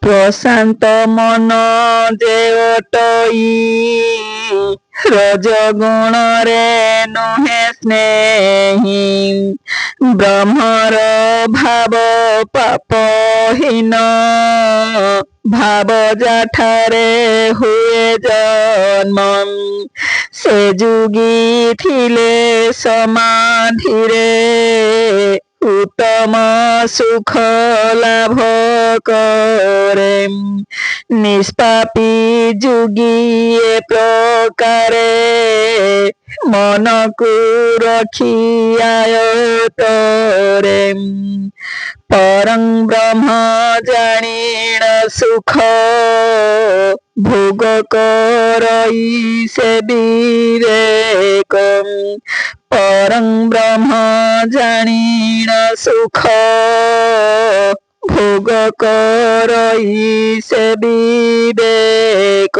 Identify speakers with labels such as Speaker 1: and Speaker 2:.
Speaker 1: प्रशांत मन देवटई रजगुण रे नुहे स्नेही ब्रह्मर भाव पापहीन भाव जाठारे हुए जन्म से जुगी थिले समाधिरे उत्तम सुख लाभ करे निष्पापी जुगी ए प्रकारे मन को रखी आयतरे परं ब्रह्म जाणीण सुख भोग करई से विवेक परं ब्रह्म जाणीण सुख भोग करई से विवेक।